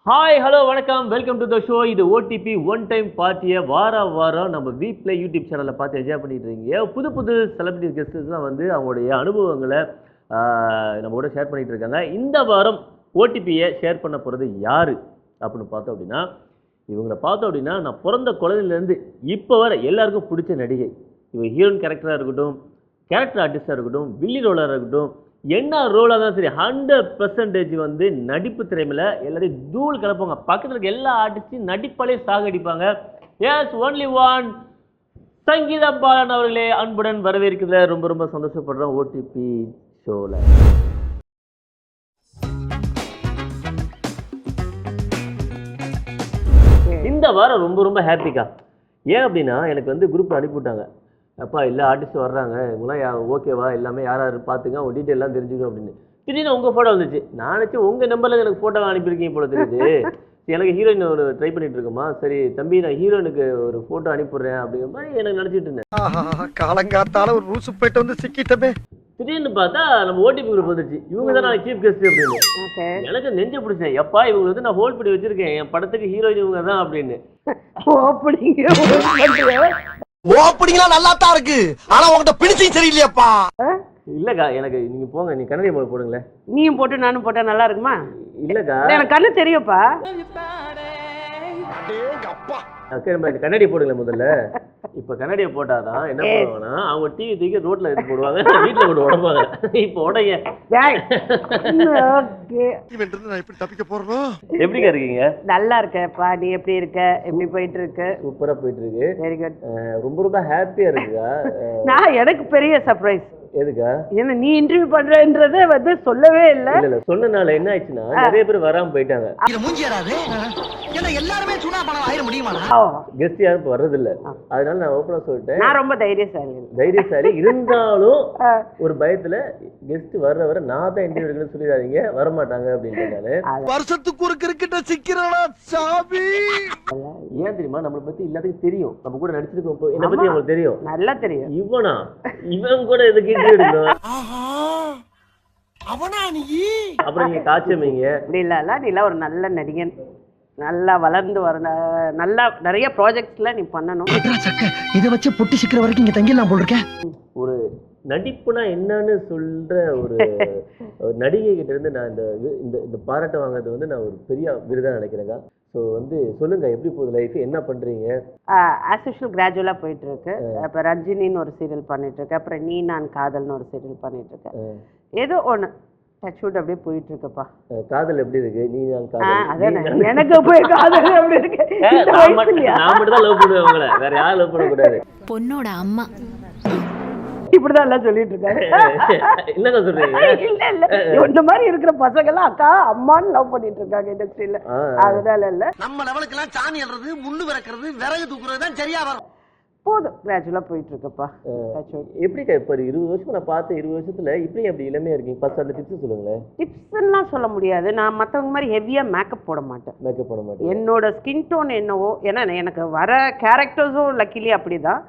Hi hello வணக்கம் welcome to the show. இது OTP one time பார்ட்டியை வாரம் நம்ம வீட்டில் யூடியூப் சேனலில் பார்த்து என்ஜாய் பண்ணிட்டு இருக்கீங்க. புது செலிபிரிட்டி கெஸ்ட்ஸ்லாம் வந்து அவங்களுடைய அனுபவங்களை நம்ம கூட ஷேர் பண்ணிட்டு இருக்காங்க. இந்த வாரம் ஓடிபியை ஷேர் பண்ண போகிறது யார் அப்படின்னு பார்த்தோம் அப்படின்னா, இவங்களை பார்த்தோம் அப்படின்னா நான் பிறந்த குழந்தையிலேருந்து இப்போ வர எல்லாருக்கும் பிடிச்ச நடிகை. இவங்க ஹீரோயின் கேரக்டராக இருக்கட்டும், கேரக்டர் ஆர்டிஸ்டாக இருக்கட்டும், வில்லி ரோலாக இருக்கட்டும், என்ன ரோலாக தான் சரி 100% வந்து நடிப்பு திறமையில் எல்லாரையும் தூள் கிளப்பாங்க. பக்கத்தில் இருக்க எல்லா ஆர்டிஸ்டையும் நடிப்பாலே சாகடிப்பாங்க. Yes only one Sangeetha Balan அவர்களே அன்புடன் வரவேற்கிறதுல ரொம்ப சந்தோஷப்படுறோம் ஓடிபி ஷோவில். இந்த வாரம் ரொம்ப ஹாப்பிக்கா. ஏன் அப்படின்னா எனக்கு வந்து குரூப்பில் அனுப்பிவிட்டாங்க, அப்பா எல்லா ஆர்டிஸ்ட்டும் வர்றாங்க, இவங்களாம் ஓகேவா, எல்லாமே யார் பார்த்துங்க, அவங்க டீட்டெயிலாம் தெரிஞ்சுக்கணும் அப்படின்னு. திடீர்னு உங்கள் ஃபோட்டோ வந்துச்சு. நான் நினச்சேன் உங்கள் நம்பரில் எனக்கு ஃபோட்டோ அனுப்பியிருக்கீங்க போல தெரியுது. எனக்கு ஹீரோயின் ஒரு ட்ரை பண்ணிட்டு இருக்கோமா, சரி தம்பி நான் ஹீரோயினுக்கு ஒரு ஃபோட்டோ அனுப்பிடுறேன் அப்படிங்கிற மாதிரி எனக்கு நினச்சிட்டு இருந்தேன். காலங்காத்தால ஒரு ரூசு போயிட்டு வந்து சிக்கிட்டமே. திடீர்னு பார்த்தா நம்ம ஓடிபி குரூப் வந்துச்சு, இவங்க தான் நான் சீஃப் கெஸ்ட் அப்படின்னு. எனக்கு நெஞ்ச பிடிச்சேன், எப்பா இவங்க வந்து நான் ஹோல்ட் பண்ணி வச்சிருக்கேன், என் படத்துக்கு ஹீரோயின் இவங்க தான் அப்படின்னு. ஓப்பனிங்லாம் நல்லா தான் இருக்கு, ஆனா உங்ககிட்ட பிடிச்சும் சரியில்லையாப்பா. இல்லக்கா எனக்கு நீங்க போங்க, நீ கண்ணாடி மோல் போடுங்களேன். நீயும் போட்டு நானும் போட்டா நல்லா இருக்குமா? இல்லக்கா எனக்கு கண்ணு தெரியும்ப்பா. கண்ணாடி போடுங்களேன் முதல்ல. இப்ப கண்ணாடியை போட்டாதான் என்ன பண்ணுவாங்கன்னா அவங்க டிவி தூக்கி ரோட்ல எடுத்து போடுவாங்க, வீட்டுல போட்டு உடப்பாங்க. இப்ப உடைய தப்பிக்க போறோம். எப்படிக்கா இருக்கீங்க? நல்லா இருக்கேப்பா, நீ எப்படி இருக்க? எப்படி போயிட்டு இருக்கு? சூப்பரா போயிட்டு இருக்கு. Very good. ரொம்ப ஹாப்பியா இருக்குக்கா. நான் எனக்கு பெரிய சர்ப்ரைஸ். எதுக்கா? ஏன்னா நீ இன்டர்வியூ பண்றன்றத வந்து சொல்லவே இல்ல. இல்ல சொன்னனால என்ன ஆயிடுச்சுன்னா நிறைய பேர் வராம போயிட்டாங்க. எல்லாருமே சுனா பணம் ஆயிர முடியுமா? கெஸ்ட் யாரும் வர்றது இல்ல, அதனால நான் ஓப்பனா சொல்லிட்டேன். நான் ரொம்ப தைரியசாலி இருந்தாலும் ஒரு பயத்துல கெஸ்ட் வர நான் தான் இன்டர்வியூ எடுக்கணும்னு சொல்லிடாதீங்க, வரமாட்டாங்க அப்படின்ட்டு. வருஷத்துக்கு ஒரு கிரிக்கெட்ட சிக்கிறடா சாமி. ஏன் தெரியுமா, நம்மளை பத்தி எல்லாத்துக்கும் தெரியும், நம்ம கூட நடிச்சிருக்கோம், என்ன பத்தி அவங்களுக்கு தெரியும், நல்லா தெரியும். இவன் கூட எதுக்கு அவனா நீ அப்புறம் நீங்க காய்ச்சமீங்க அப்படி இல்ல, நீ எல்லாம் ஒரு நல்ல நடிகன், நல்லா வளர்ந்து வர, நல்லா நிறைய ப்ராஜெக்ட்ஸ்ல நீ பண்ணணும். இதை வச்சு பொட்டி சிக்கிற வரைக்கும் இங்க தங்கிடலாம் போல் இருக்கேன். ஒரு நடிப்புனா என்னன்னு சொல்ற ஒரு நடிகை கிட்ட இருந்து நான் இந்த பாராட்டை வாங்குறது வந்து நான் ஒரு பெரிய விருதா நினைக்கிறேங்க. ஸோ வந்து சொல்லுங்க, எப்படி போகுது லைஃப், என்ன பண்றீங்க? ஆஸ் யூஷுவல் கிராஜுவலாக போயிட்டு இருக்கு. இப்போ ரஜினின்னு ஒரு சீரியல் பண்ணிட்டு இருக்கேன், அப்புறம் நீ நான் காதல்னு ஒரு சீரியல் பண்ணிட்டு இருக்கேன். ஏதோ ஒன்று டச்வுட் அப்படியே போயிட்டு இருக்குப்பா. காதல் எப்படி இருக்கு? நீ நான் காதல் அதான் எனக்கு போய் காதல் எப்படி இருக்கு? நான் மட்டும் தான் லவ் பண்ணுவேன் உங்களை, வேற யாரும் லவ் பண்ணக்கூடாது. பொண்ணோட அம்மா இப்படிதான் எல்லாம் சொல்லிட்டு இருக்காரு. என்னங்க சொல்றீங்க? இல்ல இந்த மாதிரி இருக்கிற பசங்க எல்லாம் அக்கா அம்மான்னு லவ் பண்ணிட்டு இருக்காங்க இண்டஸ்ட்ரியில. அதனால இல்ல, நம்ம லெவலுக்கு எல்லாம் சாணி அல்றது, முள்ளு விறக்கிறது, விறகு தூக்குறது தான் சரியா வரும். போதும், கிராஜுவலா போயிட்டு இருக்குப்பா. எப்படிக்கா இப்ப 20 வருஷம் நான் பார்த்த 20 வருஷத்துல இப்படி அப்படி இளமையா இருக்கீங்க? ஃபர்ஸ்ட் அந்த டிப்ஸ் சொல்லுங்களேன். டிப்ஸ்லாம் சொல்ல முடியாது, நான் மற்றவங்க மாதிரி ஹெவியா மேக்கப் போட மாட்டேன். மேக்கப் போட மாட்டேன். என்னோட ஸ்கின் டோன் என்னவோ, ஏன்னா எனக்கு வர கேரக்டர்ஸும் லக்கிலி அப்படிதான்.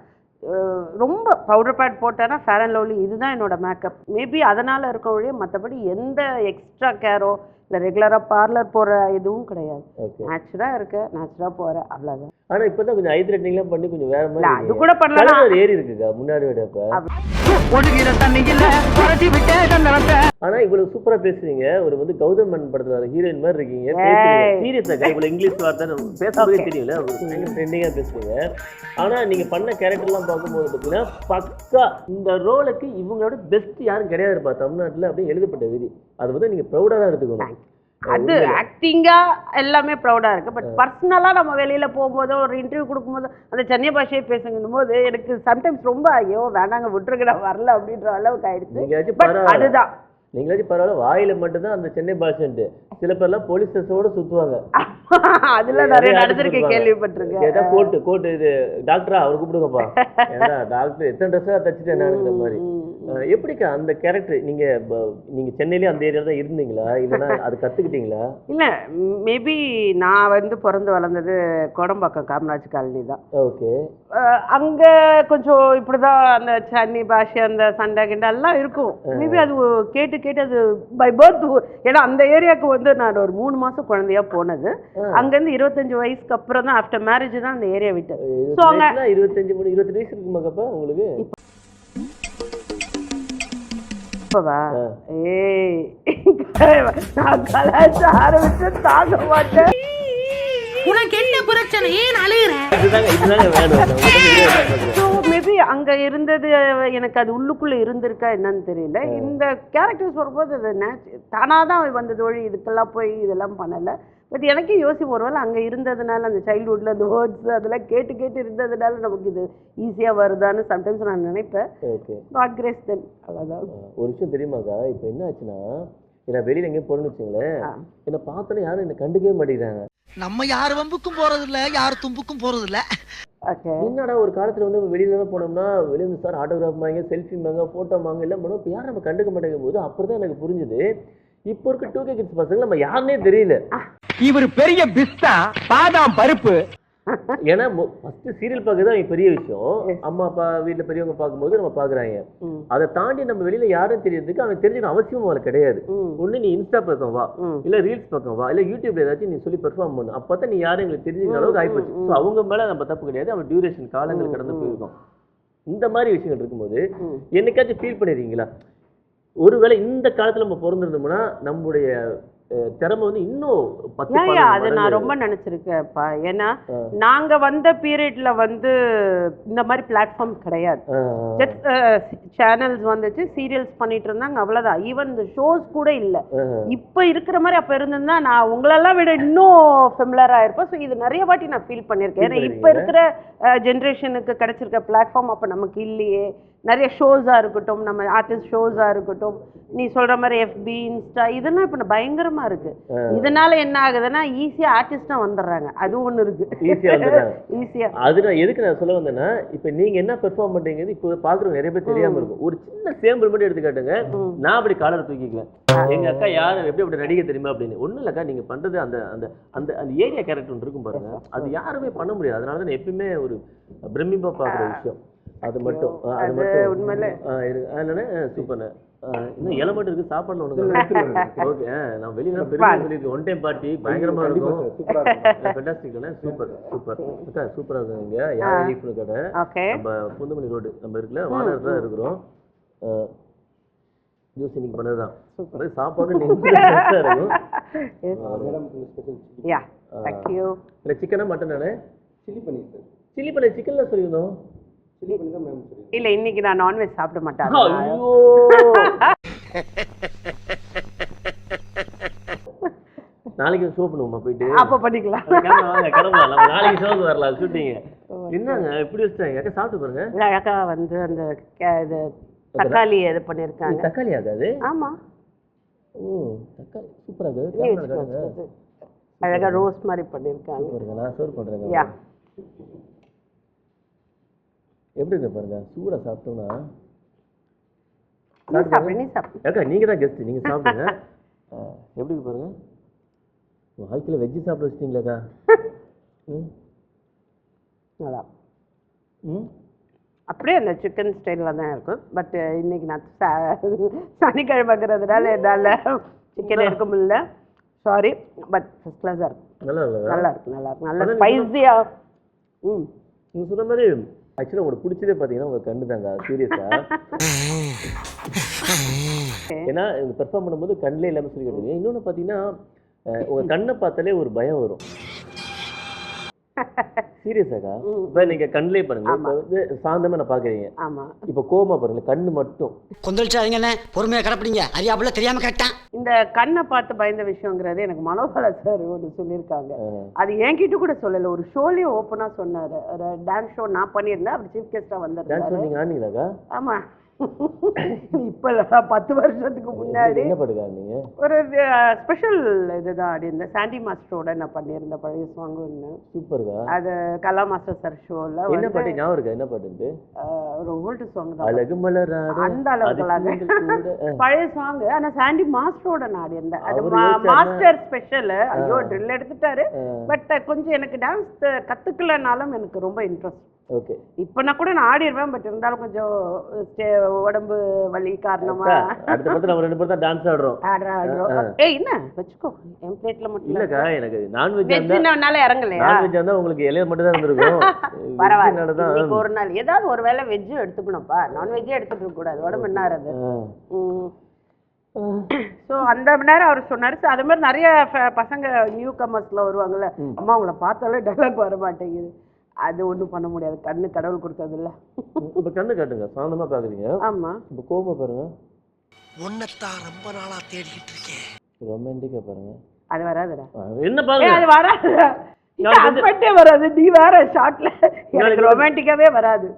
ரொம்ப பவுடர் பேட் போட்டேன்னா ஃபேர் அண்ட் லவ்லி, இதுதான் என்னோட மேக்கப். மேபி அதனால இருக்க வழியே மற்றபடி எந்த எக்ஸ்ட்ரா கேரோ இல்லை ரெகுலராக பார்லர் போகிற இதுவும் கிடையாது. நேச்சுரலாக இருக்கு, நேச்சுரலாக போகிறேன், அவ்வளோதான். ஆனால் இப்போ தான் கொஞ்சம் ஐ த்ரெட்னிங்லாம் பண்ணி கொஞ்சம் வேற மாதிரி அது கூட பண்ணலாம். ஏறி இருக்குக்கா முன்னாடி விட. இப்போ ஆனால் இவ்வளவு சூப்பராக பேசுறீங்க, ஒரு வந்து கௌதம் மேனன் படத்தில் வர ஹீரோயின் மாதிரி இருக்கீங்க. சீரியஸாக இவ்வளோ இங்கிலீஷ் வார்த்தை பேசுறதே தெரியல, ட்ரெண்டிங்காக பேசுறீங்க. ஆனால் நீங்கள் பண்ண கேரக்டர்லாம் பார்க்கும்போது பார்த்தீங்கன்னா பக்கா இந்த ரோலுக்கு இவங்களோட பெஸ்ட் யாரும் கிடையாதுப்பா தமிழ்நாட்டில் அப்படின்னு எழுதப்பட்ட விதி. அது வந்து நீங்கள் ப்ரௌடாக தான் எடுத்துக்கணும். அது ஆக்டிங்கா எல்லாமே ப்ரௌடா இருக்கு. பட் பர்சனலா நம்ம வெளியில போகும்போது ஒரு இன்டர்வியூ கொடுக்கும்போது அந்த சென்னை பாஷையை பேசுங்கும் போது எனக்கு சம்டைம்ஸ் ரொம்ப ஐயோ வேணாங்க விட்டுருக்கடா வரல அப்படின்ற அளவுக்கு ஆயிடுச்சு. அதுதான் நீங்களாச்சும் பரவாயில்ல, வாயில மட்டும்தான் அந்த சென்னை பாஷன்ட்டு. சில பேர்லாம் போலீஸ் ஸ்டேஷனோட சுத்துவாங்க. அதுல நிறைய நடந்திருக்கேன், கேள்விப்பட்டிருக்கேன். கோட்டு இது டாக்டரா அவர் கூப்பிடுங்கப்பா, ஏன்னா டாக்டர் எத்தனை ட்ரெஸ்ஸா தச்சுட்டு என்ன மாதிரி. எப்படிக்கா அந்த கேரக்டர் நீங்க சென்னையிலே அந்த ஏரியால தான் இருந்தீங்களா இல்லைன்னா அது கத்துக்கிட்டீங்களா? இல்லை, மேபி நான் வந்து பிறந்து வளர்ந்தது கோடம்பாக்கம் காமராஜ் காலனி தான். ஓகே. அங்கே கொஞ்சம் இப்படிதான் அந்த சென்னை பாஷை அந்த சண்டை கிண்டை எல்லாம் இருக்கும். மேபி அது கேட்டு கேட்டு அது பை பர்த். ஏன்னா அந்த ஏரியாவுக்கு வந்து நான் ஒரு 3 மாசம் குழந்தையா போனது. அங்கேருந்து 25 வயசுக்கு அப்புறம் தான் ஆஃப்டர் மேரேஜ் தான் அந்த ஏரியா விட்டு. ஸோ அங்கே 22 வயசு இருக்குமாக்கப்பா உங்களுக்கு? நான் கலாச்ச ஆரம்பிச்சு தாங்க மாட்டேன். உனக்கு என்ன பிரச்சனை, ஏன் அழுகுற? மேபி அங்க இருந்தது எனக்கு அது உள்ளுக்குள்ள இருந்திருக்கா என்னன்னு தெரியல. இந்த கேரக்டர்ஸ் வரும்போது அது தானாதான் வந்தது ஒழி, இதுக்கெல்லாம் போய் இதெல்லாம் பண்ணல. பட் எனக்கே யோசிப்போம், ஒருவேளை அங்கே இருந்ததுனால அந்த சைல்ட்ஹுட்டில் அந்த வேர்ட்ஸ் அதெல்லாம் கேட்டு கேட்டு இருந்ததுனால நமக்கு இது ஈஸியாக வருதான்னு சம்டைம்ஸ் நான் நினைப்பேன். ஓகே, காட் கிரேஸ் தென். அவ்வளோதான். ஒரு விஷயம் தெரியுமாக்கா, இப்போ என்ன ஆச்சுன்னா நான் வெளியில் எங்கேயும் போகணும்னு வச்சுங்களேன், என்னை பார்த்தோன்னே யாரும் என்னை கண்டுக்கவே மாட்டேங்கிறாங்க. நம்ம யார் வம்புக்கும் போறது இல்ல, யார் தும்புக்கும் போறது இல்ல. என்னடா ஒரு காலத்துல வந்து வெளியில போனோம்னா வெளியே வந்து சார் ஆட்டோகிராஃப் வாங்க, செல்ஃபி வாங்க, போட்டோ வாங்க எல்லாம் பண்ணுவோம். இப்போ யாரும் நம்ம கண்டுக்க மாட்டேங்கும் போது அப்புறம் எனக்கு புரிஞ்சுது இப்போ இருக்க 2K கிட்ஸ் பசங்க நம்ம யாருன்னே தெரியல. இவர் பெரிய பிஸ்தா பாதாம் பருப்பு. ஏன்னா ஃபர்ஸ்ட் சீரியல் பார்க்கறது பெரிய விஷயம். அம்மா அப்பா வீட்டுல பெரியவங்க பார்க்கும்போது நம்ம பாக்குறாங்க. அதை தாண்டி நம்ம வெளியில யாரும் தெரியறதுக்கு அவன் தெரிஞ்சுக்கணும் அவசியமும் அவளுக்கு கிடையாது. ஒண்ணு நீ இன்ஸ்டா பக்கம் வா, இல்ல ரீல்ஸ் பக்கம் வா, இல்ல யூடியூப்ல ஏதாச்சும் நீ சொல்லி பெர்ஃபார்ம் பண்ணு. அப்பதான் நீ யாரும் எங்களுக்கு தெரிஞ்சுக்கிற அளவுக்கு ஆயிப்போச்சு. ஸோ அவங்க மேல நம்ம தப்பு கிடையாது, அவன் டியூரேஷன் காலங்கள் கடந்து போயிருக்கோம். இந்த மாதிரி விஷயங்கள் இருக்கும்போது என்னைக்காச்சும் ஃபீல் பண்ணிருக்கீங்களா, ஒருவேளை இந்த காலத்துல நம்ம பிறந்திருந்தோம்னா நம்முடைய திறமை வந்து இன்னும் 10 அது நான் ரொம்ப நினைச்சிருக்கேன்ப்பா. ஏன்னா நாங்க வந்த பீரியட்ல வந்து இந்த மாதிரி பிளாட்ஃபார்ம் கிடையாது. சேனல்ஸ் வந்துச்சு, சீரியல்ஸ் பண்ணிட்டு இருந்தாங்க, அவ்வளவுதான். ஈவன் இந்த ஷோஸ் கூட இல்ல. இப்ப இருக்கிற மாதிரி அப்ப இருந்திருந்தா நான் உங்களெல்லாம் விட இன்னும் ஃபெமிலர் ஆயிருப்பேன். ஸோ இது நிறைய வாட்டி நான் ஃபீல் பண்ணியிருக்கேன். ஏன்னா இப்ப இருக்கிற ஜென்ரேஷனுக்கு கிடைச்சிருக்க பிளாட்ஃபார்ம் அப்ப நமக்கு இல்லையே. நிறைய ஷோஸா இருக்கட்டும், நம்ம ஆர்டிஸ்ட் ஷோஸா இருக்கட்டும், நீ சொல்ற மாதிரி FB இன்ஸ்டா இதெல்லாம் இப்ப பயங்கரமா இருக்கு. இதனால என்ன ஆகுதுன்னா ஈஸியா ஆர்டிஸ்டா வந்துடுறாங்க. அது ஒண்ணு இருக்கு, ஈஸியா. அது நான் எதுக்கு நான் சொல்ல வந்தேன்னா, இப்ப நீங்க என்ன பெர்ஃபார்ம் பண்றீங்க இப்போ பாக்குறவங்க நிறைய பேர் தெரியாம இருக்கும். ஒரு சின்ன சேம்பிள் மட்டும் எடுத்துக்காட்டுங்க. நான் அப்படி காலர் தூக்கிக்குவேன், எங்க அக்கா யாரும் எப்படி அப்படி நடிக்க தெரியுமா அப்படின்னு. ஒண்ணும் இல்லக்கா, நீங்க பண்றது அந்த அந்த அந்த அந்த ஏரியா கேரக்டர் இருக்கும் பாருங்க, அது யாருமே பண்ண முடியாது. அதனாலதான் நான் எப்பயுமே ஒரு பிரமிப்பா பாக்குற விஷயம் அது மட்டும். அது மட்டும் உண்மையில சூப்பர். இன்னும் இலை மட்டும் இருக்கு, சாப்பாடுல ஒண்ணு. ஓகே, நான் வெளியில பெரிய சொல்லியிருக்கேன். ஒன் டைம் பார்ட்டி பயங்கரமா இருக்கும். ஃபென்டாஸ்டிக். சூப்பர் சூப்பர் அக்கா, சூப்பரா இருக்கு. இங்க யார் லீஃப்னு கடை, நம்ம புந்தமல்லி ரோடு நம்ம இருக்குல்ல, வானர் தான் இருக்கிறோம். ஜூஸ் இன்னைக்கு பண்ணதுதான். சாப்பாடு இருக்கும். இல்ல சிக்கனா மட்டனானே? சில்லி பன்னீர் சார். சில்லி பன்னீர் சிக்கன்ல சொல்லியிருந்தோம். இல்ல இன்னைக்கு நான் நான்வெஜ் சாப்பிட மாட்டேன். நாளைக்கு ஷோ பண்ணுவோமா போயிட்டு? அப்ப பண்ணிக்கலாம். கிளம்பலாம், நம்ம நாளைக்கு ஷோக்கு வரலாம். ஷூட்டிங் என்னங்க இப்படி வச்சுட்டாங்க? அக்கா சாப்பிட்டு பாருங்க. அக்கா வந்து அந்த இது தக்காளி இது பண்ணிருக்காங்க. தக்காளி ஆகாது? ஆமா. ஓ தக்காளி சூப்பரா இருக்கு. அழகா ரோஸ்ட் மாதிரி பண்ணிருக்காங்க. நான் சர்வ் பண்றேங்க. எப்படி இருக்கு பாருங்க, சூடா சாப்பிட்டோம்னா. நீங்க தான் கெஸ்ட், நீங்க சாப்பிடுங்க. எப்படி இருக்கு பாருங்க. வாழ்க்கையில வெஜ்ஜி சாப்பிட வச்சிட்டீங்களாக்கா? நல்லா அப்படியே அந்த சிக்கன் ஸ்டைல்ல தான் இருக்கும். பட் இன்னைக்கு நான் சனிக்கிழமைங்கிறதுனால என்னால சிக்கன் எடுக்க முடியல, சாரி. பட் ஃபர்ஸ்ட் கிளாஸா இருக்கு. நல்லா இருக்கு, நல்லா இருக்கு, நல்லா இருக்கு, நல்ல ஸ்பைசியா. நீங்க சொன்ன மாதிரி ஆக்சுவலா உங்களுக்கு பிடிச்சதே பாத்தீங்கன்னா உங்க கண்ணு தாங்க. சீரியஸா, ஏன்னா பெர்ஃபார்ம் பண்ணும்போது கண்ணிலே எல்லாமே சொல்லி கேட்டுருவீங்க. இன்னொன்னு பாத்தீங்கன்னா உங்க கண்ணை பார்த்தாலே ஒரு பயம் வரும். சீரியஸாக்கா, இப்ப நீங்க கண்ணிலே பாருங்க, இப்ப வந்து சாந்தமா நான் பாக்குறீங்க. இப்ப கோமா பாருங்க, கண்ணு மட்டும் கொந்தளிச்சாதீங்க, பொறுமையா கடப்பிடிங்க. அறியாப்புல தெரியாம கேட்டான். இந்த கண்ணை பார்த்து பயந்த விஷயங்கிறது எனக்கு மனோபாலா சார் ஒன்று சொல்லியிருக்காங்க. அது என்கிட்ட கூட சொல்லல, ஒரு ஷோலயே ஓப்பனா சொன்னாரு. ஒரு டான்ஸ் ஷோ நான் பண்ணியிருந்தேன், அவர் சீஃப் கெஸ்டா வந்தாரு. நீங்க ஆனீங்களாக்கா? ஆமா, இப்ப 10 வருஷத்துக்கு முன்னாடி என்ன பாட்டுக்கா நீங்க? ஒரு ஸ்பெஷல் இதுதான் ஆடி இந்த சாண்டி மாஸ்டரோட நான் பண்ணியிருந்த பழைய சாங் ஒன்று. சூப்பர்க்கா. அது கலா மாஸ்டர் சார் ஷோல என்ன பாட்டு ஞாபகம் இருக்கா? என்ன பாட்டு? ஒரு ஓல்டு சாங் தான். அழகு மலராட அந்த அளவுக்கு பழைய சாங். ஆனா சாண்டி மாஸ்டரோட நான் ஆடி இருந்தேன். அது மாஸ்டர் ஸ்பெஷல். ஐயோ ட்ரில் எடுத்துட்டாரு. பட் கொஞ்சம் எனக்கு டான்ஸ் கத்துக்கலனாலும் எனக்கு ரொம்ப இன்ட்ரெஸ்ட். ஓகே. இப்ப நான் கூட நான் ஆடிடுவேன். பட் இருந்தாலும் கொஞ்சம் உடம்பு வலி காரணமா அடுத்த படத்துல நம்ம 2 பேரும் தான் டான்ஸ் ஆடுறோம். ஏய் என்ன வெச்சுக்கோ என் பிளேட்ல மட்டும் இல்லக்கா. எனக்கு நான்வெஜ் வெஜ்னால இறங்கலையா? நான்வெஜ் இருந்தா உங்களுக்கு இலைய மட்டும் தான் இருந்திருக்கும். பரவாயில்ல. இன்னைக்கு ஒரு நாள் ஏதாவது ஒரு வேளை வெஜ்ஜும் எடுத்துக்கணும்ப்பா. நான்வெஜ்ஜே எடுத்துக்க கூடாது. உடம்பு என்ன ஆறது? ஸோ அந்த நேரம் அவர் சொன்னாரு. அது மாதிரி நிறைய பசங்க நியூ கமர்ஸ்ல வருவாங்கல்ல, அம்மா உங்களை பார்த்தாலே டைலாக் வர மாட்டேங்குது. அது ஒண்ணும் பண்ண முடியாது. கண்ணு கடவுள் கொடுத்தது இல்ல. இப்ப கண்ணு காட்டுங்க. சாந்தமா பாக்குறீங்க. ஆமா. இப்ப கோபமா பாருங்க. உன்னத்தான் ரொம்ப நாளா தேடிக்கிட்டு இருக்கேன். ரொமான்டிக்கா பாருங்க. அது வராதுடா. என்ன பாருங்க. அது வராது. ஹஸ்பண்டே வராது. நீ வேற ஷார்ட்ல எனக்கு ரொமான்டிக்காவே வராது.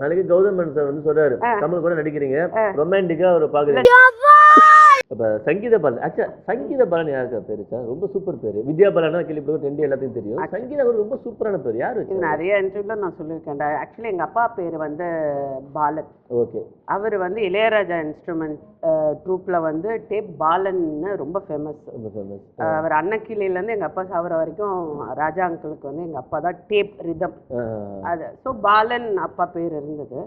நாளைக்கு கௌதம் மேனன் சார் வந்து சொல்றாரு, கமல் கூட நடிக்கிறீங்க, ரொமான்டிக்கா ஒரு பாக்குறீங்க. அப்ப சங்கீத பாலன். ஆக்சுவலா சங்கீத பாலன் யாருக்கா பேரு? ரொம்ப சூப்பர் பேரு. வித்யா பாலனா கேள்விப்பட்ட ரெண்டு எல்லாத்தையும் தெரியும். சங்கீதா ஒரு ரொம்ப சூப்பரான பேர். யாரு? நிறைய இன்டர்வியூல நான் சொல்லியிருக்கேன். ஆக்சுவலி எங்க அப்பா பேரு வந்து பாலன். ஓகே. அவர் வந்து இளையராஜா இன்ஸ்ட்ருமெண்ட் ட்ரூப்ல வந்து டேப் பாலன்னு ரொம்ப ஃபேமஸ். அவர் அன்னக்கிளியில இருந்து எங்க அப்பா சாவர வரைக்கும் ராஜா அங்கிளுக்கு வந்து எங்க அப்பா தான் டேப் ரிதம். அது ஸோ பாலன் அப்பா பேர் இருந்தது.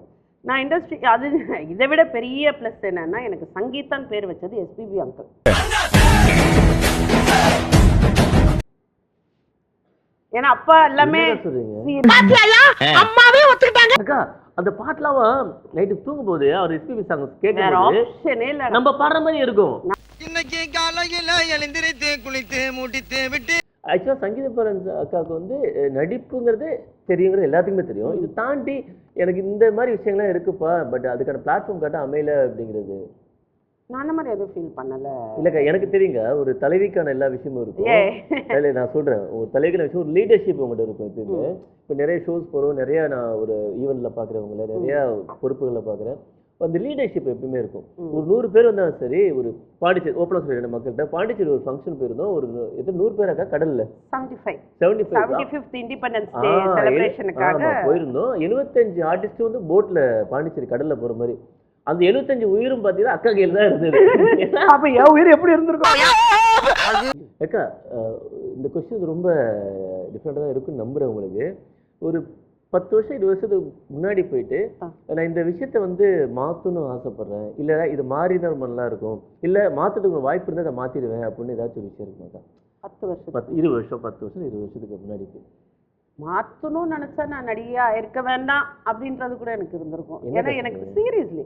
நான் இண்டஸ்ட்ரி அது இதை விட பெரிய பிளஸ் என்னன்னா எனக்கு சங்கீதான் பேர் வச்சது எஸ்பிபி அங்கிள். ஏன்னா அப்பா எல்லாமே அம்மாவே ஒத்துக்கிட்டாங்க. அக்கா அந்த பாட்டுலாம் நைட்டு தூங்கும் போது அவர் எஸ்பிபி சாங் கேட்க நம்ம பாடுற மாதிரி இருக்கும். இன்னைக்கு காலையில எழுந்திருத்து குளித்து மூட்டித்து விட்டு. ஆக்சுவலாக சங்கீத பாலன் அக்காவுக்கு வந்து நடிப்புங்கிறது தெரியுங்கிறது எல்லாத்துக்குமே தெரியும். இது தாண்டி எனக்கு இந்த மாதிரி விஷயங்கள்லாம் இருக்குப்பா, பட் அதுக்கான பிளாட்ஃபார்ம் கட்ட அமையல அப்படிங்கிறது நான் அந்த மாதிரி எதுவும் ஃபீல் பண்ணல. இல்லைக்கா எனக்கு தெரியுங்க. ஒரு தலைவிக்கான எல்லா விஷயமும் இருக்கும். இல்லை நான் சொல்கிறேன், ஒரு தலைவிக்கான விஷயம் ஒரு லீடர்ஷிப் உங்கள்கிட்ட இருக்கும். எப்பயுமே இப்போ நிறைய ஷோஸ் போகிறோம், நிறையா நான் ஒரு ஈவெண்ட்டில் பார்க்குறவங்கள நிறையா பொறுப்புகளில் பார்க்குறேன். அந்த லீடர்ஷிப் எப்பயுமே இருக்கும். ஒரு 100 பேர் வந்தாலும் சரி, ஒரு பாண்டிச்சேரி ஓப்பனாக சொல்லிடுற மக்கள்கிட்ட பாண்டிச்சேரி ஒரு ஃபங்க்ஷன் போயிருந்தோம். ஒரு 100 பேராக்கா கடல்ல 75th இண்டிபெண்டன்ஸ் டே செலிப்ரேஷனுக்காக போயிருந்தோம். 75 ஆர்டிஸ்ட் வந்து போட்ல பாண்டிச்சேரி கடல்ல போற மாதிரி. அந்த 75 உயிரும் பார்த்தீங்கன்னா அக்கா கையில் தான் இருந்தது. அப்ப என் உயிர் எப்படி இருந்திருக்கும்? அக்கா இந்த கொஸ்டின் ரொம்ப டிஃப்ரெண்டாக தான் இருக்குன்னு நம்புறேன். உங்களுக்கு ஒரு 10 வருஷம் 20 வருஷத்துக்கு முன்னாடி போயிட்டு நான் இந்த விஷயத்த வந்து மாற்றணும்னு ஆசைப்படுறேன், இல்லை இது மாறி தான் ரொம்ப நல்லா இருக்கும், இல்லை மாற்றத்துக்கு ஒரு வாய்ப்பு இருந்தால் அதை மாற்றிடுவேன் அப்படின்னு ஏதாச்சும் ஒரு விஷயம் இருக்குமாக்கா? 10 வருஷம் 20 வருஷம் 10 வருஷம் 20 வருஷத்துக்கு முன்னாடி மாற்றணும்னு நினைச்சா நான் நடிகையா இருக்க வேண்டாம் அப்படின்றது கூட எனக்கு இருந்திருக்கும். ஏன்னா எனக்கு சீரியஸ்லி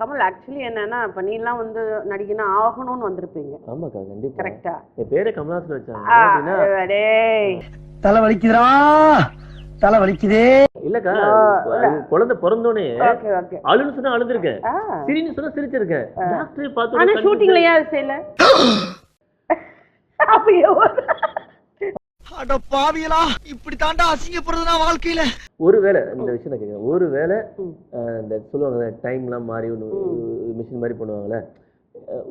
கமல் ஆக்சுவலி என்னன்னா இப்ப நீ எல்லாம் வந்து நடிகனா ஆகணும்னு வந்திருப்பீங்க. ஆமாக்கா கண்டிப்பா. கரெக்டா? என் பேரை கமலாசன் வச்சாங்க. தலை வலிக்குதுடா, தலை வலிக்குதே. இல்லக்கா குழந்தை பிறந்தோடனே அழுன்னு சொன்னா அழுதுருக்கேன், சிரின்னு சொன்னா சிரிச்சிருக்கேன். டாக்டர் பார்த்து ஆனா ஷூட்டிங்ல ஏன் செய்யல? அப்பயோ அட பாவியலா, இப்படி தாண்டா அசிங்கப்படுறதுனா வாழ்க்கையில. ஒருவேளை இந்த விஷயம் நான் கேட்குறேன், ஒருவேளை இந்த சொல்லுவாங்கல்ல டைம்லாம் மாறி ஒன்று மிஷின் மாதிரி பண்ணுவாங்கல்ல,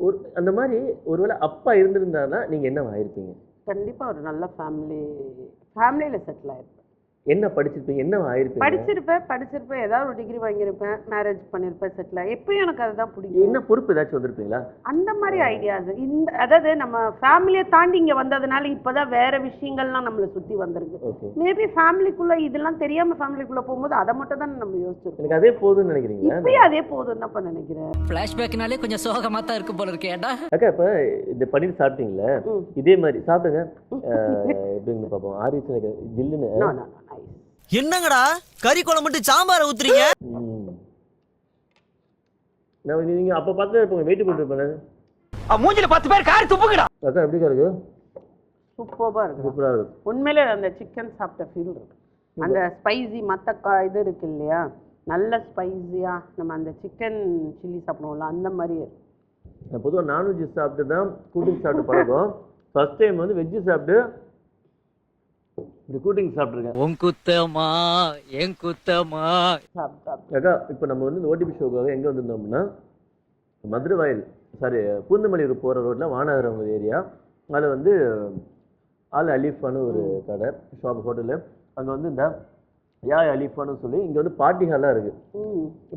ஒரு அந்த மாதிரி ஒருவேளை அப்பா இருந்திருந்தாருன்னா நீங்க என்ன ஆயிருப்பீங்க? கண்டிப்பா ஒரு நல்ல ஃபேமிலியில செட்டில் ஆயிருப்பேன். என்ன படிச்சிருப்பீங்க? என்ன ஆயிருப்பீங்க? படிச்சிருப்பேன் ஏதாவது ஒரு டிகிரி வாங்கியிருப்பேன், மேரேஜ் பண்ணிருப்பேன், செட்டில். எப்பயும் எனக்கு அதுதான் பிடிக்கும். என்ன பொறுப்பு ஏதாச்சும் வந்திருப்பீங்களா? அந்த மாதிரி ஐடியாஸ் இந்த அதாவது நம்ம ஃபேமிலியை தாண்டி இங்க வந்ததுனால இப்பதான் வேற விஷயங்கள்லாம் நம்மளை சுத்தி வந்திருக்கு. மேபி ஃபேமிலிக்குள்ள இதெல்லாம் தெரியாம ஃபேமிலிக்குள்ள போகும்போது அதை மட்டும் தான் நம்ம யோசிச்சிருக்கோம். எனக்கு அதே போதும்னு நினைக்கிறீங்களா? இப்பயும் அதே போதும் தான் நினைக்கிறேன். ஃபிளாஷ்பேக்னாலே கொஞ்சம் சோகமா தான் இருக்கு போல இருக்கு. ஏடா அக்கா இப்ப இந்த பன்னீர் சாப்பிட்டீங்களா? இதே மாதிரி சாப்பிடுங்க. எப்படின்னு பாப்போம். ஆரிச்சு ஜில்லுன்னு என்னங்கடா கறி குழம்பு மட்டும் சாம்பார ஊத்துறீங்க? நீங்க அப்ப பார்த்து இருப்பீங்க, வெயிட் பண்ணிட்டு இருப்பேன். மூஞ்சில 10 பேர் காரி துப்புங்கடா. அக்கா எப்படி இருக்கு? சூப்பரா இருக்கு. சூப்பரா இருக்கு. உண்மையிலே அந்த சிக்கன் சாப்பிட்ட ஃபீல் இருக்கு. அந்த ஸ்பைசி மத்த இது இருக்கு இல்லையா, நல்ல ஸ்பைசியா நம்ம அந்த சிக்கன் சில்லி சாப்பிடுவோம்ல அந்த மாதிரி. நான் பொதுவாக நான்வெஜ் சாப்பிட்டு தான் கூட்டிங் சாப்பிட்டு பழக்கம். ஃபர்ஸ்ட் டைம் வந்து வெஜ்ஜு சாப்பிட்டு இப்படி கூட்டிங் சாப்பிட்ருக்கேன். உன் குத்தமா என் குத்தமா. அக்கா இப்போ நம்ம வந்து இந்த ஓடிபி ஷோக்காக எங்கே வந்திருந்தோம்னா மதுரவாயில் பூந்தமல்லி போகிற ரோட்டில் வானகரவங்க ஏரியா. அதில் வந்து ஆல் அலீஃபான்னு ஒரு கடை ஷாப் ஹோட்டலு. அங்கே வந்து இந்த அலீஃபான்னு சொல்லி இங்கே வந்து பார்ட்டி ஹாலாக இருக்குது.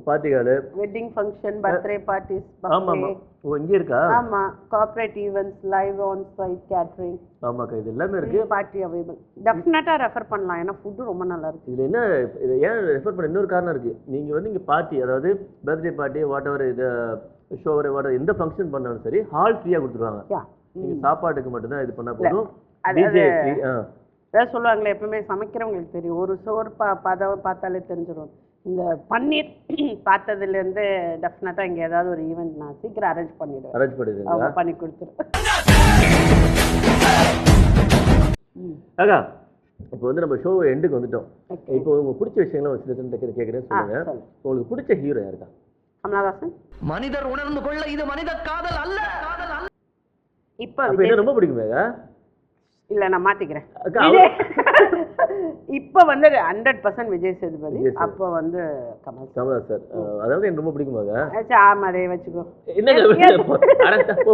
Party hall, wedding function, birthday parties. ஆமாம் ஆமாம். ஓ இங்கே இருக்கா? ஆமாம், corporate events, live on site catering. ஆமாக்கா இது எல்லாமே இருக்குது. Party available. டெஃபினட்டாக ரெஃபர் பண்ணலாம், ஏன்னா ஃபுட்டு ரொம்ப நல்லா இருக்குது. இதில் என்ன இதை ஏன் ரெஃபர் பண்ண இன்னொரு காரணம் இருக்குது. நீங்கள் வந்து இங்கே பார்ட்டி, அதாவது பர்த்டே பார்ட்டி, வாட் எவர் இது ஷோவர் வாட் எந்த ஃபங்க்ஷன் பண்ணாலும் சரி ஹால் ஃப்ரீயாக கொடுத்துருவாங்க. நீங்கள் சாப்பாட்டுக்கு மட்டும்தான் இது பண்ணால் போதும். DJ free. அதாவது சொல்லுவாங்களே, எப்பவுமே சமைக்கிறவங்களுக்கு தெரியும், ஒரு சோறு பார்த்தாலே தெரிஞ்சிடும். இந்த பன்னீர் பார்த்ததுலேருந்து டெஃபினட்டாக இங்கே ஏதாவது ஒரு ஈவெண்ட் நான் சீக்கிரம் அரேஞ்ச் பண்ணிடுவேன். அவங்க பண்ணி கொடுத்துருவேன். அக்கா இப்போ வந்து நம்ம ஷோ எண்டுக்கு வந்துட்டோம். இப்போ உங்களுக்கு பிடிச்ச விஷயங்கள்லாம் ஒரு சில சின்ன கேட்குறேன், சொல்லுங்க. உங்களுக்கு பிடிச்ச ஹீரோ யாருக்கா? கமலஹாசன். மனிதர் உணர்ந்து கொள்ள இது மனித காதல் அல்ல. இப்போ ரொம்ப பிடிக்குமேக்கா? இல்ல நான் மாத்திக்கிறேன். இப்ப வந்து 100% விஜய் சேதுபதி. அப்ப வந்து கமல் சார். அதாவது எனக்கு ரொம்ப பிடிக்குமாக்கா? ஆமா, அதே வச்சுக்கோ.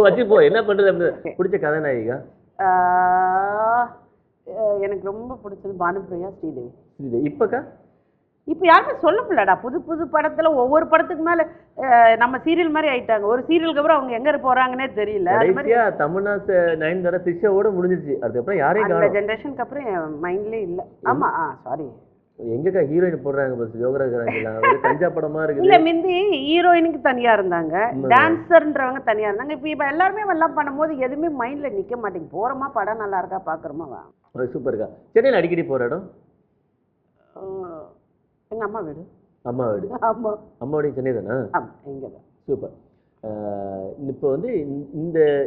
வச்சுப்போ, என்ன பண்றது. பிடிச்ச கதாநாயகிக்கா? எனக்கு ரொம்ப பிடிச்சது பானுப்பிரியா, ஸ்ரீதேவி. இப்பக்கா இப்போ யாருமே சொல்ல முடியலடா. புது புது படத்துல ஒவ்வொரு படத்துக்கு மேல நம்ம சீரியல் மாதிரி ஆயிட்டாங்க. ஒரு சீரியலுக்கு அப்புறம் அவங்க எங்க போறாங்கன்னே தெரியல. தமிழ்நாடு நயன்தாரா திரிஷாவோட முடிஞ்சிருச்சு. அதுக்கப்புறம் யாரையும் அந்த ஜெனரேஷனுக்கு அப்புறம் என் மைண்ட்லயே இல்ல. ஆமா சாரி, எங்கக்கா ஹீரோயின் போடுறாங்க பஸ் யோகராஜ் கஞ்சா படமா இருக்கு. இல்ல முந்தி ஹீரோயினுக்கு தனியா இருந்தாங்க, டான்சர்ன்றவங்க தனியா இருந்தாங்க. இப்ப எல்லாருமே எல்லாம் பண்ணும்போது எதுவுமே மைண்ட்ல நிக்க மாட்டேங்குது. போறோமா, படம் நல்லா இருக்கா, பாக்குறோமா. சூப்பர்க்கா. சென்னையில் அடிக்கடி போற இடம்? எங்க அம்மா வீடு. அம்மா வீடு? ஆமா, அம்மா வீடு சென்னை தானே? இங்கதான். சூப்பர். இப்போ வந்து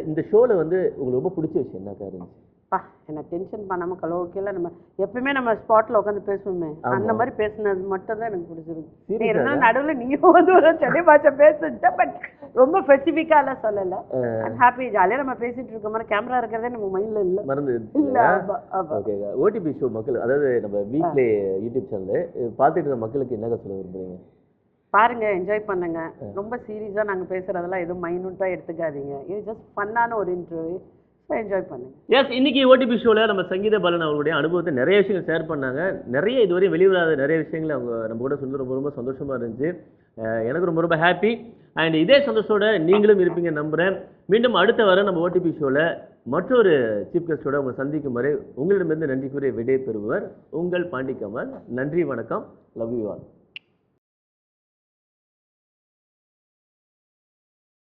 இந்த ஷோல வந்து உங்களுக்கு ரொம்ப பிடிச்ச விஷயம் என்னக்கா இருந்துச்சு? என்ன டென்ஷன் பண்ணாம கலோக்கியெல்லாம் நம்ம எப்பவுமே நம்ம ஸ்பாட்ல உட்காந்து பேசுவோமே, அந்த மாதிரி பேசுனது மட்டும் தான் எனக்கு பிடிச்சிருக்கு. நடுவுல நீயும் வந்து ஒரு சென்னை பாஷை பேசிட்ட, பட் ரொம்ப ஸ்பெசிஃபிக்கா எல்லாம் சொல்லல. ஹாப்பி, ஜாலியா நம்ம பேசிட்டு இருக்க மாதிரி கேமரா இருக்கிறதே நம்ம மைண்ட்ல இல்ல. மறந்து ஓகேக்கா. ஓடிபி ஷோ மக்கள், அதாவது நம்ம வீக்லி யூடியூப் சேனல் பார்த்துட்டு இருக்க மக்களுக்கு என்ன சொல்ல விரும்புறீங்க? பாருங்க, என்ஜாய் பண்ணுங்க. ரொம்ப சீரியஸா நாங்க பேசுறதெல்லாம் எதுவும் மைனூட்டா எடுத்துக்காதீங்க. இது ஜஸ்ட் ஃபன்னான ஒரு இன்டர்வியூ. என்ஜாய் பண்ணுங்க. எஸ், இன்னைக்கு ஓடிபி ஷோல நம்ம சங்கீத பாலன் அவங்களுடைய அனுபவத்தை நிறைய விஷயங்கள் ஷேர் பண்ணாங்க. நிறைய இதுவரை வெளிவராத நிறைய விஷயங்களை அவங்க நம்ம கூட சொல்லி ரொம்ப ரொம்ப சந்தோஷமா இருந்துச்சு. எனக்கு ரொம்ப ரொம்ப ஹாப்பி. அண்ட் இதே சந்தோஷத்தோட நீங்களும் இருப்பீங்க நம்புறேன். மீண்டும் அடுத்த வாரம் நம்ம ஓடிபி ஷோல மற்றொரு சீஃப் கெஸ்டோட உங்களை சந்திக்கும் வரை உங்களிடமிருந்து நன்றி கூறிய விடை பெறுவர் உங்கள் பாண்டி கமல். நன்றி, வணக்கம். Love you all.